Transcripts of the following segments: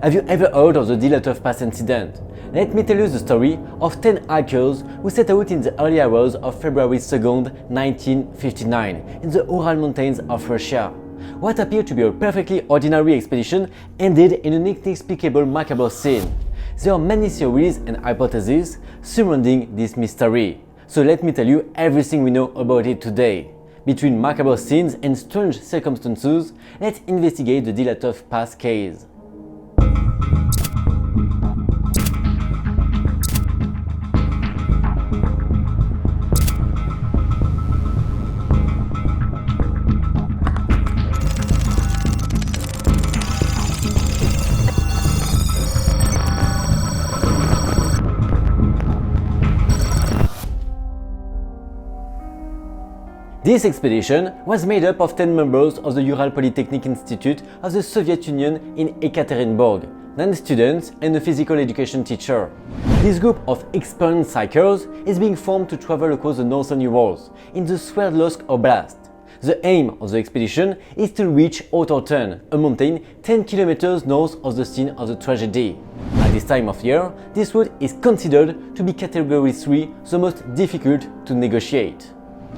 Have you ever heard of the Diatlov Pass incident? Let me tell you the story of 10 hikers who set out in the early hours of February 2nd, 1959 in the Ural Mountains of Russia. What appeared to be a perfectly ordinary expedition ended in an inexplicable macabre scene. There are many theories and hypotheses surrounding this mystery, so let me tell you everything we know about it today. Between macabre scenes and strange circumstances, let's investigate the Diatlov Pass case. This expedition was made up of 10 members of the Ural Polytechnic Institute of the Soviet Union in Ekaterinburg, 9 students and a physical education teacher. This group of experienced hikers is being formed to travel across the northern Urals in the Sverdlovsk Oblast. The aim of the expedition is to reach Otorten, a mountain 10 kilometers north of the scene of the tragedy. At this time of year, this route is considered to be Category 3, the most difficult to negotiate.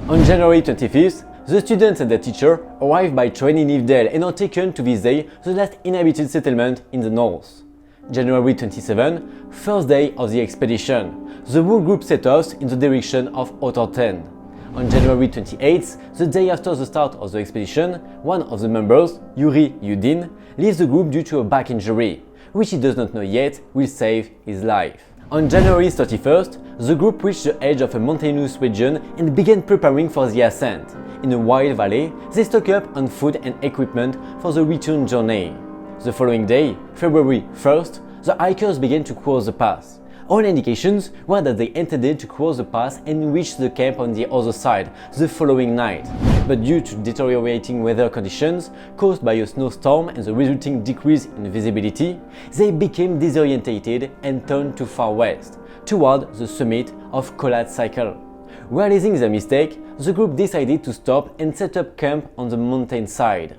On January 25th, the students and their teacher arrived by train in Ivdel and are taken to visit the last inhabited settlement in the north. January 27th, first day of the expedition, the whole group set off in the direction of Otorten. On January 28th, the day after the start of the expedition, one of the members, Yuri Yudin, leaves the group due to a back injury, which he does not know yet will save his life. On January 31st, the group reached the edge of a mountainous region and began preparing for the ascent. In a wild valley, they stocked up on food and equipment for the return journey. The following day, February 1st, the hikers began to cross the pass. All indications were that they intended to cross the pass and reach the camp on the other side the following night. But due to deteriorating weather conditions caused by a snowstorm and the resulting decrease in visibility, they became disorientated and turned to far west, toward the summit of Kolat Cycle. Realizing their mistake, the group decided to stop and set up camp on the mountainside.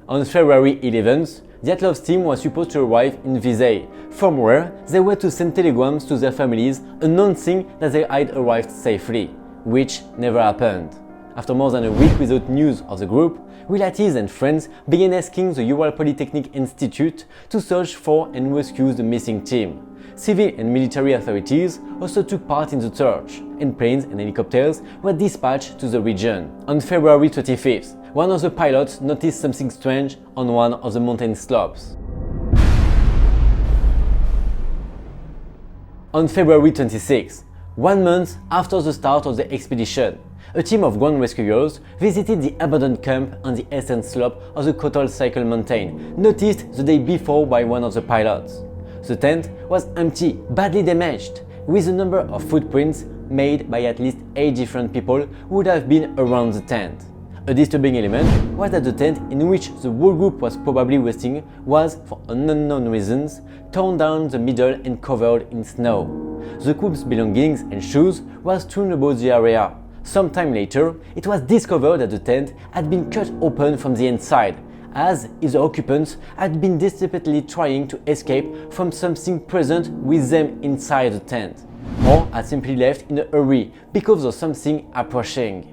On February 11th, Diatlov's team was supposed to arrive in Visay, from where they were to send telegrams to their families announcing that they had arrived safely, which never happened. After more than a week without news of the group, relatives and friends began asking the Ural Polytechnic Institute to search for and rescue the missing team. Civil and military authorities also took part in the search, and planes and helicopters were dispatched to the region. On February 25th, one of the pilots noticed something strange on one of the mountain slopes. On February 26th, 1 month after the start of the expedition, a team of ground rescuers visited the abandoned camp on the eastern slope of the Kotal Cycle mountain, noticed the day before by one of the pilots. The tent was empty, badly damaged, with a number of footprints made by at least 8 different people who would have been around the tent. A disturbing element was that the tent in which the whole group was probably resting was, for unknown reasons, torn down the middle and covered in snow. The group's belongings and shoes were strewn about the area. Sometime later, it was discovered that the tent had been cut open from the inside, as if the occupants had been desperately trying to escape from something present with them inside the tent, or had simply left in a hurry because of something approaching.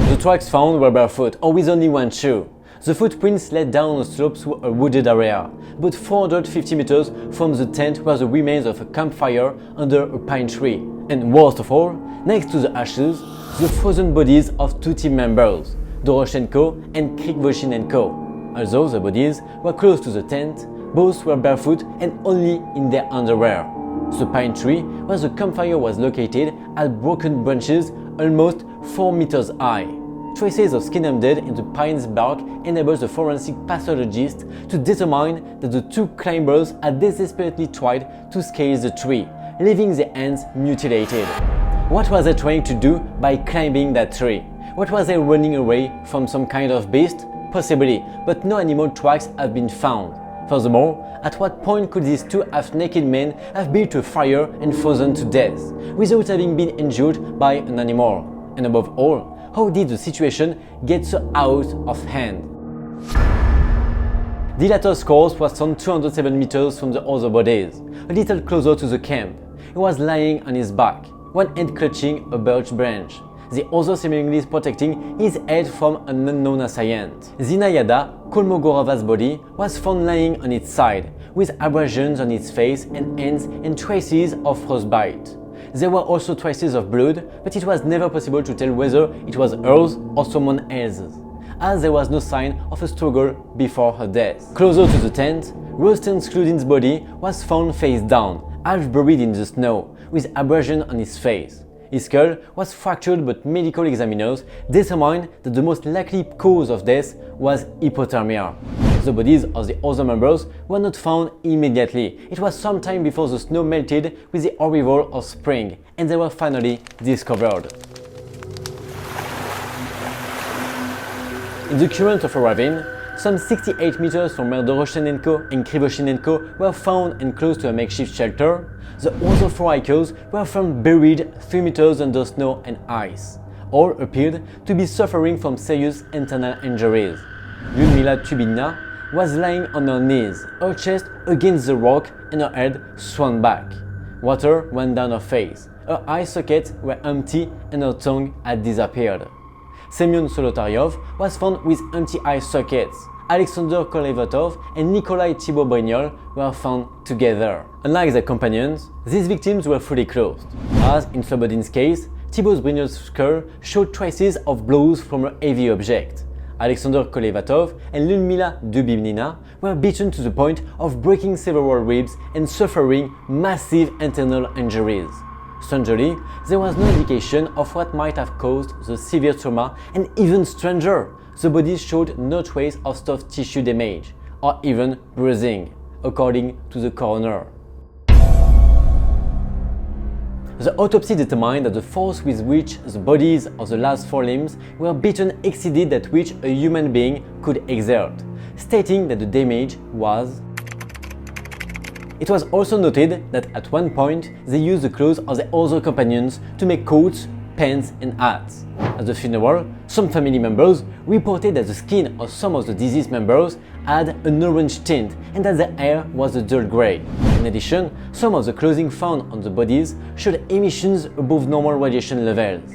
The tracks found were barefoot or with only one shoe. The footprints led down a slope through a wooded area, about 450 meters from the tent were the remains of a campfire under a pine tree. And worst of all, next to the ashes, the frozen bodies of 2 team members, Doroshenko and Krikvoshinenko. Although the bodies were close to the tent, both were barefoot and only in their underwear. The pine tree where the campfire was located had broken branches almost 4 meters high. Traces of skin embedded in the pine's bark enabled the forensic pathologist to determine that the 2 climbers had desperately tried to scale the tree, leaving their hands mutilated. What was they trying to do by climbing that tree? What was they running away from, some kind of beast? Possibly, but no animal tracks have been found. Furthermore, at what point could these 2 half-naked men have built a fire and frozen to death, without having been injured by an animal? And above all, how did the situation get so out of hand? Diatlov's corpse was found 207 meters from the other bodies, a little closer to the camp. He was lying on his back, one hand clutching a birch branch, the other seemingly protecting his head from an unknown assailant. Zinayada Kolmogorova's body was found lying on its side, with abrasions on its face and hands and traces of frostbite. There were also traces of blood, but it was never possible to tell whether it was hers or someone else's, as there was no sign of a struggle before her death. Closer to the tent, Rosten Skludin's body was found face down, half buried in the snow, with abrasion on his face. His skull was fractured, but medical examiners determined that the most likely cause of death was hypothermia. The bodies of the other members were not found immediately. It was some time before the snow melted with the arrival of spring, and they were finally discovered. In the current of a ravine, some 68 meters from where Doroshenenko and Krivoshenenko were found and close to a makeshift shelter, the other 4 hikers were found buried 3 meters under snow and ice. All appeared to be suffering from serious internal injuries. Lyudmila Tubina was lying on her knees, her chest against the rock and her head swung back. Water ran down her face, her eye sockets were empty and her tongue had disappeared. Semyon Solotaryov was found with empty eye sockets. Alexander Kolevatov and Nikolai Thibault-Brignol were found together. Unlike their companions, these victims were fully clothed. As in Slobodin's case, Thibault-Brignol's skull showed traces of blows from a heavy object. Alexander Kolevatov and Lyudmila Dubinina were beaten to the point of breaking several ribs and suffering massive internal injuries. Strangely, there was no indication of what might have caused the severe trauma, and even stranger, the bodies showed no trace of soft tissue damage, or even bruising, according to the coroner. The autopsy determined that the force with which the bodies of the last 4 limbs were beaten exceeded that which a human being could exert, stating that the damage was. It was also noted that at one point they used the clothes of the other companions to make coats, pants and hats. At the funeral, some family members reported that the skin of some of the deceased members had an orange tint and that their hair was a dull grey. In addition, some of the clothing found on the bodies showed emissions above normal radiation levels.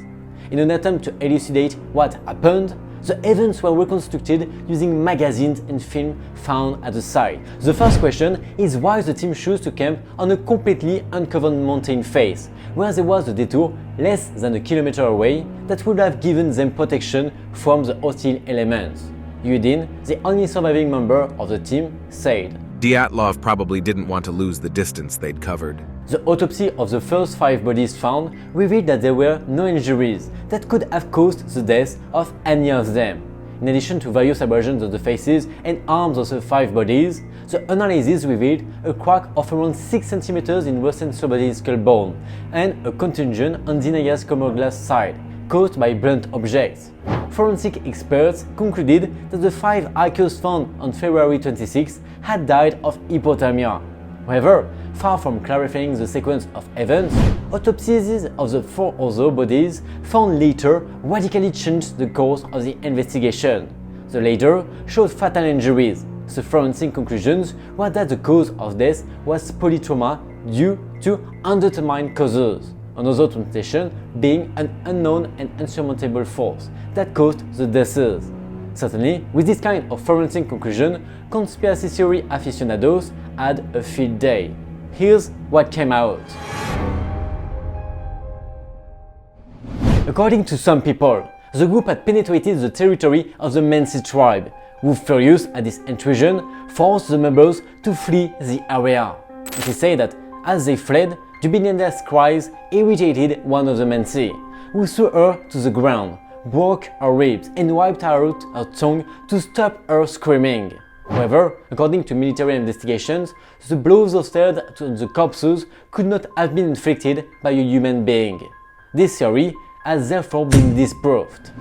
In an attempt to elucidate what happened, the events were reconstructed using magazines and film found at the site. The first question is why the team chose to camp on a completely uncovered mountain face, where there was a detour less than a kilometer away that would have given them protection from the hostile elements. Yudin, the only surviving member of the team, said, Diatlov probably didn't want to lose the distance they'd covered. The autopsy of the first 5 bodies found revealed that there were no injuries that could have caused the death of any of them. In addition to various abrasions of the faces and arms of the 5 bodies, the analysis revealed a crack of around 6 cm in Rosten Slobodin's skull bone and a contusion on Zinaya's glass side, caused by blunt objects. Forensic experts concluded that the 5 hikers found on February 26 had died of hypothermia. However, far from clarifying the sequence of events, autopsies of the 4 other bodies found later radically changed the course of the investigation. The latter showed fatal injuries. The forensic conclusions were that the cause of death was polytrauma due to undetermined causes, another translation being an unknown and insurmountable force that caused the deaths. Certainly, with this kind of forensic conclusion, conspiracy theory aficionados had a field day. Here's what came out. According to some people, the group had penetrated the territory of the Mansi tribe, who, furious at this intrusion, forced the members to flee the area. It is said that as they fled, Dubinina's cries irritated one of the Mansi, who threw her to the ground, broke her ribs and wiped out her tongue to stop her screaming. However, according to military investigations, the blows offered to the corpses could not have been inflicted by a human being. This theory has therefore been disproved.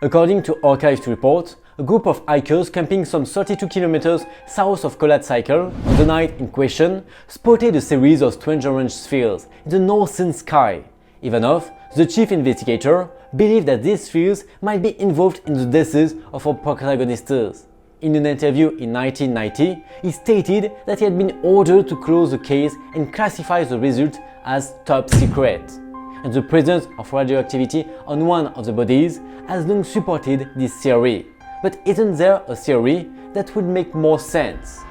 According to archived reports, a group of hikers camping some 32 kilometers south of Kolat Cycle on the night in question spotted a series of strange orange spheres in the northern sky. Ivanov, The chief investigator believed that these spheres might be involved in the deaths of our protagonists. In an interview in 1990, he stated that he had been ordered to close the case and classify the result as top secret. And the presence of radioactivity on one of the bodies has long supported this theory. But isn't there a theory that would make more sense?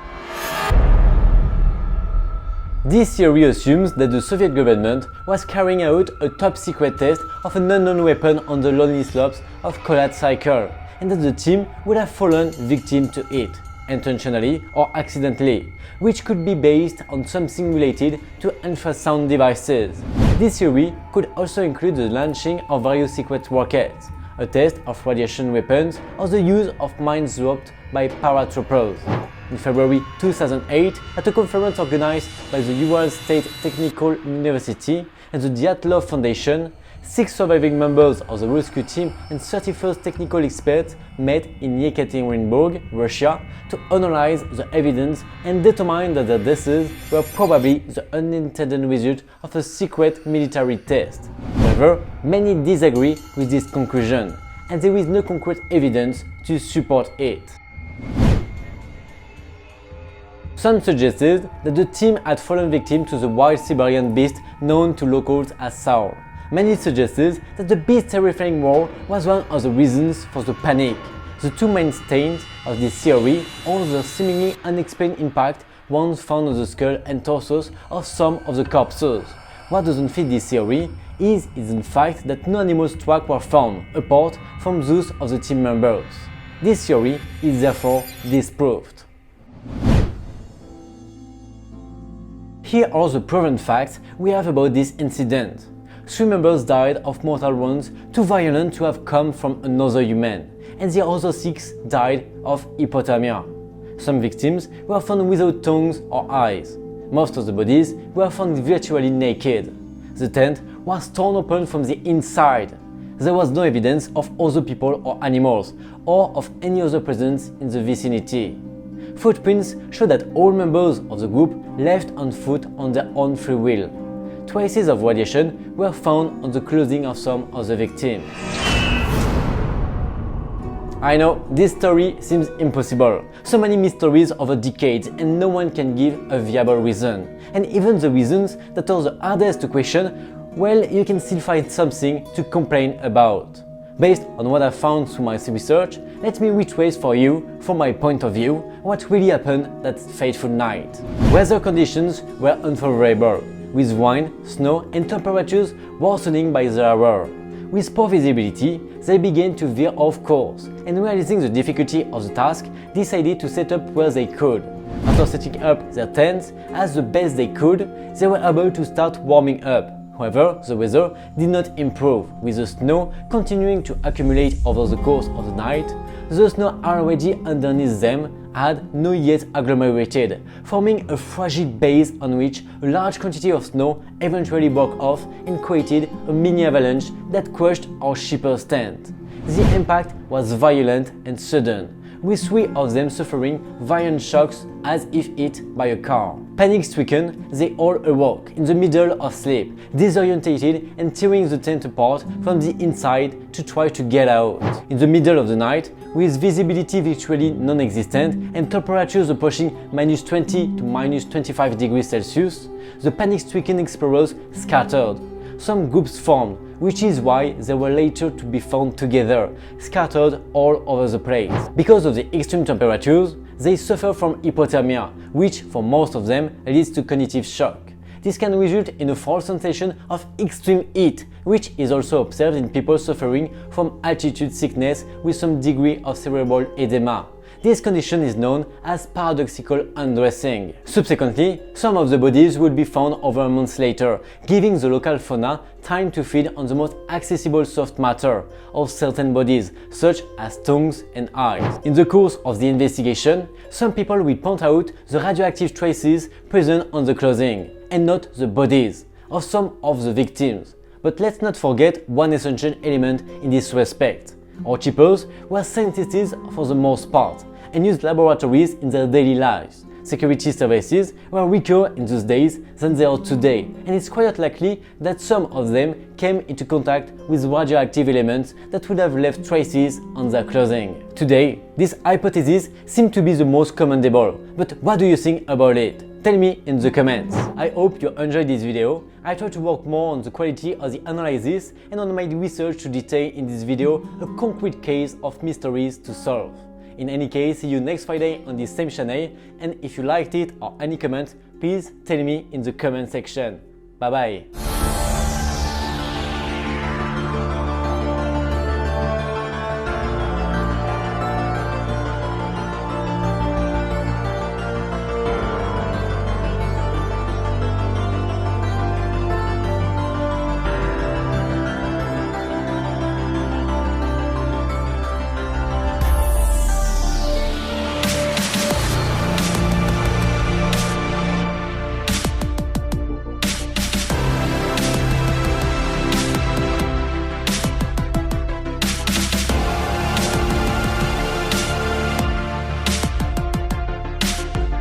This theory assumes that the Soviet government was carrying out a top-secret test of an unknown weapon on the lonely slopes of Kolat Cycle, and that the team would have fallen victim to it, intentionally or accidentally, which could be based on something related to infrasound devices. This theory could also include the launching of various secret rockets, a test of radiation weapons, or the use of mines dropped by paratroopers. In February 2008, at a conference organized by the Ural State Technical University and the Diatlov Foundation, 6 surviving members of the rescue team and 31st technical experts met in Yekaterinburg, Russia, to analyze the evidence and determine that their deaths were probably the unintended result of a secret military test. However, many disagree with this conclusion, and there is no concrete evidence to support it. Some suggested that the team had fallen victim to the wild Siberian beast known to locals as swirl. Many suggested that the beast's terrifying roar was one of the reasons for the panic. The two mainstays of this theory are the seemingly unexplained impact once found on the skull and torsos of some of the corpses. What doesn't fit this theory is in fact that no animal tracks were found, apart from those of the team members. This theory is therefore disproved. Here are the proven facts we have about this incident. 3 members died of mortal wounds too violent to have come from another human, and the other 6 died of hypothermia. Some victims were found without tongues or eyes. Most of the bodies were found virtually naked. The tent was torn open from the inside. There was no evidence of other people or animals, or of any other presence in the vicinity. Footprints show that all members of the group left on foot on their own free will. Traces of radiation were found on the clothing of some of the victims. I know, this story seems impossible. So many mysteries over decades and no one can give a viable reason. And even the reasons that are the hardest to question, well, you can still find something to complain about. Based on what I found through my research, let me retrace for you, from my point of view, what really happened that fateful night. Weather conditions were unfavorable, with rain, snow and temperatures worsening by the hour. With poor visibility, they began to veer off course, and realizing the difficulty of the task, decided to set up where they could. After setting up their tents as the best they could, they were able to start warming up. However, the weather did not improve, with the snow continuing to accumulate over the course of the night. The snow already underneath them had not yet agglomerated, forming a fragile base on which a large quantity of snow eventually broke off and created a mini avalanche that crushed our shipper's tent. The impact was violent and sudden, with 3 of them suffering violent shocks as if hit by a car. Panic-stricken, they all awoke in the middle of sleep, disorientated and tearing the tent apart from the inside to try to get out. In the middle of the night, with visibility virtually non-existent and temperatures approaching -20 to -25 degrees Celsius, the panic-stricken explorers scattered. Some groups formed, which is why they were later to be found together, scattered all over the place. Because of the extreme temperatures, they suffer from hypothermia, which for most of them leads to cognitive shock. This can result in a false sensation of extreme heat, which is also observed in people suffering from altitude sickness with some degree of cerebral edema. This condition is known as paradoxical undressing. Subsequently, some of the bodies would be found over a month later, giving the local fauna time to feed on the most accessible soft matter of certain bodies, such as tongues and eyes. In the course of the investigation, some people will point out the radioactive traces present on the clothing, and not the bodies, of some of the victims. But let's not forget one essential element in this respect. Our shippers were scientists for the most part, and used laboratories in their daily lives. security services were weaker in those days than they are today, and it's quite likely that some of them came into contact with radioactive elements that would have left traces on their clothing. Today, this hypothesis seems to be the most commendable, but what do you think about it? Tell me in the comments. I hope you enjoyed this video. I try to work more on the quality of the analysis and on my research to detail in this video a concrete case of mysteries to solve. In any case, see you next Friday on this same channel, and if you liked it or any comments, please tell me in the comment section. Bye bye!